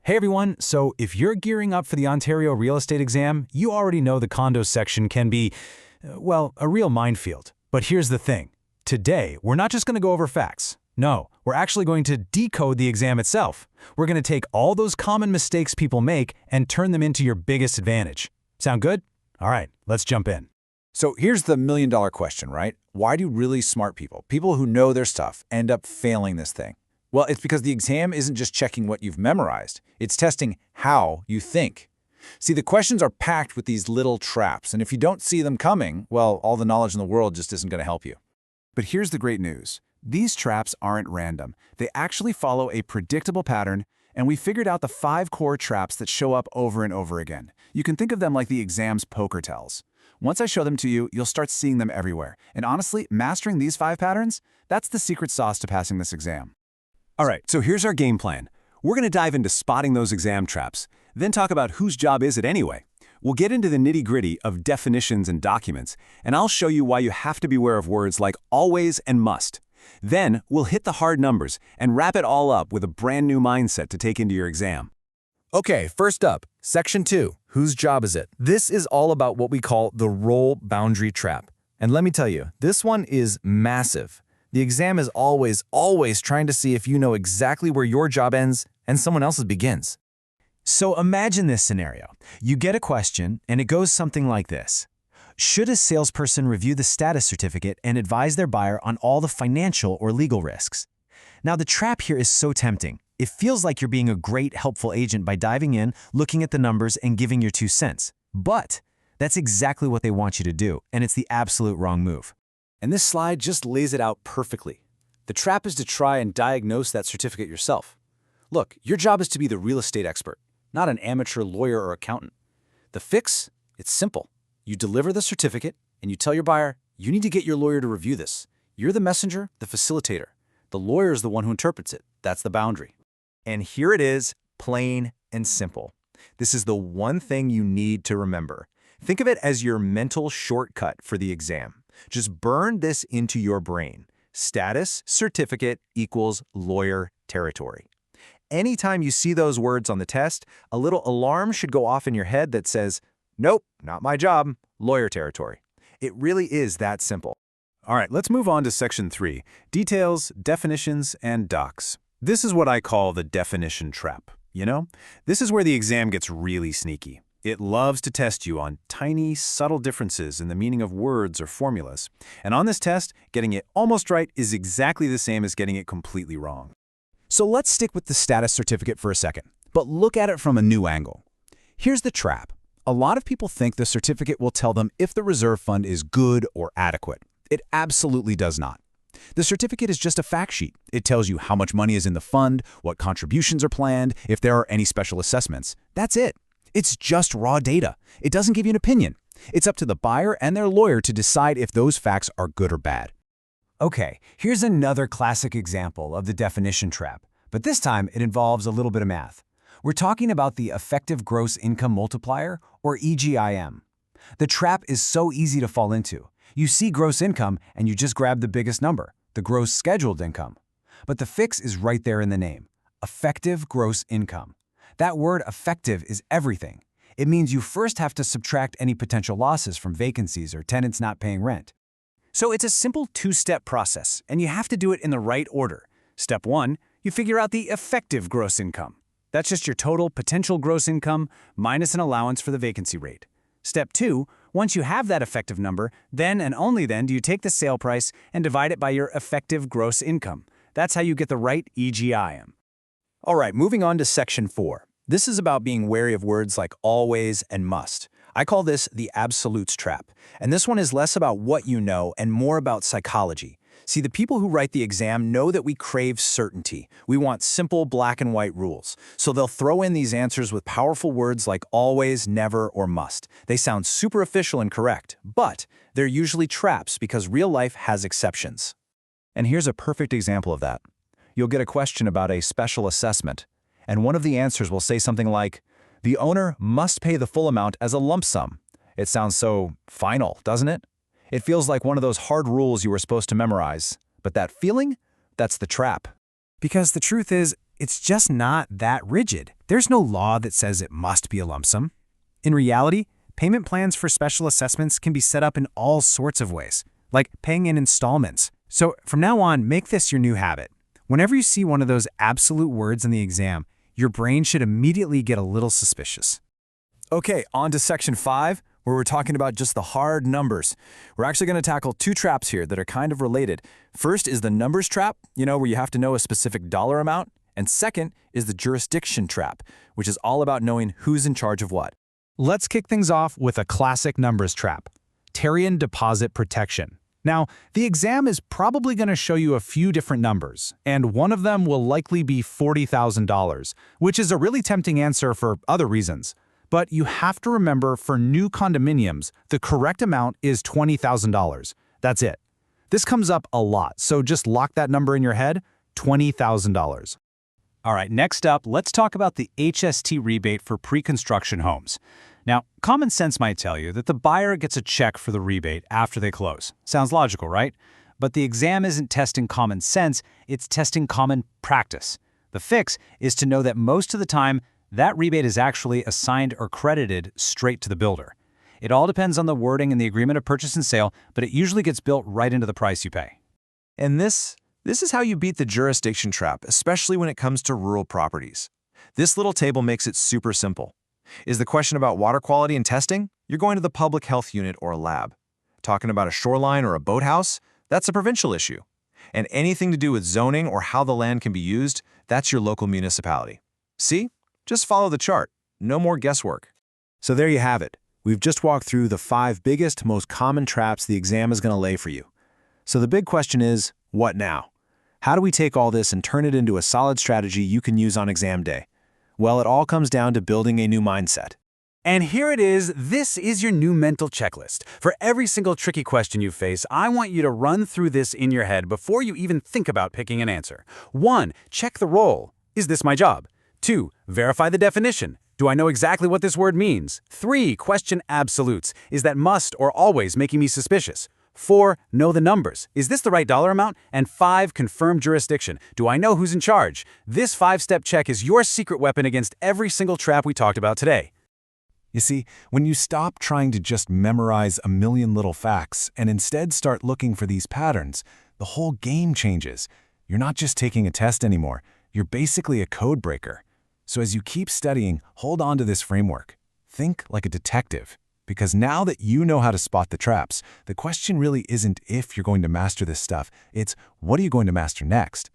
Hey everyone, so if you're gearing up for the Ontario real estate exam, you already know the condo section can be, well, a real minefield. But here's the thing. Today, we're not just going to go over facts. No, we're actually going to decode the exam itself. We're going to take all those common mistakes people make and turn them into your biggest advantage. Sound good? All right, let's jump in. So here's the million-dollar question, right? Why do really smart people who know their stuff, end up failing this thing? Well, it's because the exam isn't just checking what you've memorized. It's testing how you think. See, the questions are packed with these little traps, and if you don't see them coming, well, all the knowledge in the world just isn't going to help you. But here's the great news. These traps aren't random. They actually follow a predictable pattern, and we figured out the 5 core traps that show up over and over again. You can think of them like the exam's poker tells. Once I show them to you, you'll start seeing them everywhere. And honestly, mastering these 5 patterns, that's the secret sauce to passing this exam. All right, so here's our game plan. We're going to dive into spotting those exam traps, then talk about whose job is it anyway. We'll get into the nitty-gritty of definitions and documents, and I'll show you why you have to beware of words like always and must. Then we'll hit the hard numbers and wrap it all up with a brand new mindset to take into your exam. Okay, first up, Section 2, whose job is it? This is all about what we call the role boundary trap. And let me tell you, this one is massive. The exam is always trying to see if you know exactly where your job ends and someone else's begins. So imagine this scenario. You get a question, and it goes something like this. Should a salesperson review the status certificate and advise their buyer on all the financial or legal risks? Now, the trap here is so tempting. It feels like you're being a great, helpful agent by diving in, looking at the numbers, and giving your 2 cents. But that's exactly what they want you to do, and it's the absolute wrong move. And this slide just lays it out perfectly. The trap is to try and diagnose that certificate yourself. Look, your job is to be the real estate expert, not an amateur lawyer or accountant. The fix? It's simple. You deliver the certificate, and you tell your buyer, you need to get your lawyer to review this. You're the messenger, the facilitator. The lawyer is the one who interprets it. That's the boundary. And here it is, plain and simple. This is the one thing you need to remember. Think of it as your mental shortcut for the exam. Just burn this into your brain. Status certificate equals lawyer territory. Anytime you see those words on the test, a little alarm should go off in your head that says, nope, not my job, lawyer territory. It really is that simple. All right, let's move on to Section 3, details, definitions, and docs. This is what I call the definition trap. You know, this is where the exam gets really sneaky. It loves to test you on tiny, subtle differences in the meaning of words or formulas. And on this test, getting it almost right is exactly the same as getting it completely wrong. So let's stick with the status certificate for a second, but look at it from a new angle. Here's the trap. A lot of people think the certificate will tell them if the reserve fund is good or adequate. It absolutely does not. The certificate is just a fact sheet. It tells you how much money is in the fund, what contributions are planned, if there are any special assessments. That's it. It's just raw data. It doesn't give you an opinion. It's up to the buyer and their lawyer to decide if those facts are good or bad. Okay, here's another classic example of the definition trap, but this time it involves a little bit of math. We're talking about the effective gross income multiplier, or EGIM. The trap is so easy to fall into. You see gross income and you just grab the biggest number, the gross scheduled income. But the fix is right there in the name, effective gross income. That word effective is everything. It means you first have to subtract any potential losses from vacancies or tenants not paying rent. So it's a simple 2-step process, and you have to do it in the right order. Step 1, you figure out the effective gross income. That's just your total potential gross income minus an allowance for the vacancy rate. Step 2, once you have that effective number, then and only then do you take the sale price and divide it by your effective gross income. That's how you get the right EGIM. All right, moving on to Section 4. This is about being wary of words like always and must. I call this the absolutes trap. And this one is less about what you know and more about psychology. See, the people who write the exam know that we crave certainty. We want simple black and white rules. So they'll throw in these answers with powerful words like always, never, or must. They sound super official and correct, but they're usually traps because real life has exceptions. And here's a perfect example of that. You'll get a question about a special assessment, and one of the answers will say something like, the owner must pay the full amount as a lump sum. It sounds so final, doesn't it? It feels like one of those hard rules you were supposed to memorize. But that feeling? That's the trap. Because the truth is, it's just not that rigid. There's no law that says it must be a lump sum. In reality, payment plans for special assessments can be set up in all sorts of ways, like paying in installments. So from now on, make this your new habit. Whenever you see one of those absolute words in the exam, your brain should immediately get a little suspicious. Okay, on to section 5, where we're talking about just the hard numbers. We're actually going to tackle 2 traps here that are kind of related. First is the numbers trap, where you have to know a specific dollar amount. And second is the jurisdiction trap, which is all about knowing who's in charge of what. Let's kick things off with a classic numbers trap, Tarion deposit protection. Now, the exam is probably going to show you a few different numbers, and one of them will likely be $40,000, which is a really tempting answer for other reasons. But you have to remember, for new condominiums, the correct amount is $20,000. That's it. This comes up a lot, so just lock that number in your head, $20,000. All right, next up, let's talk about the HST rebate for pre-construction homes. Now, common sense might tell you that the buyer gets a check for the rebate after they close. Sounds logical, right? But the exam isn't testing common sense, it's testing common practice. The fix is to know that most of the time, that rebate is actually assigned or credited straight to the builder. It all depends on the wording in the agreement of purchase and sale, but it usually gets built right into the price you pay. And this is how you beat the jurisdiction trap, especially when it comes to rural properties. This little table makes it super simple. Is the question about water quality and testing? You're going to the public health unit or a lab. Talking about a shoreline or a boathouse? That's a provincial issue. And anything to do with zoning or how the land can be used, that's your local municipality. See? Just follow the chart. No more guesswork. So there you have it. We've just walked through the 5 biggest, most common traps the exam is going to lay for you. So the big question is, what now? How do we take all this and turn it into a solid strategy you can use on exam day? Well, it all comes down to building a new mindset. And here it is. This is your new mental checklist. For every single tricky question you face, I want you to run through this in your head before you even think about picking an answer. 1. Check the role. Is this my job? 2. Verify the definition. Do I know exactly what this word means? 3. Question absolutes. Is that must or always making me suspicious? 4. Know the numbers. Is this the right dollar amount? And 5. Confirm jurisdiction. Do I know who's in charge? This 5-step check is your secret weapon against every single trap we talked about today. You see, when you stop trying to just memorize a million little facts and instead start looking for these patterns, the whole game changes. You're not just taking a test anymore. You're basically a code breaker. So as you keep studying, hold on to this framework. Think like a detective. Because now that you know how to spot the traps, the question really isn't if you're going to master this stuff, it's what are you going to master next?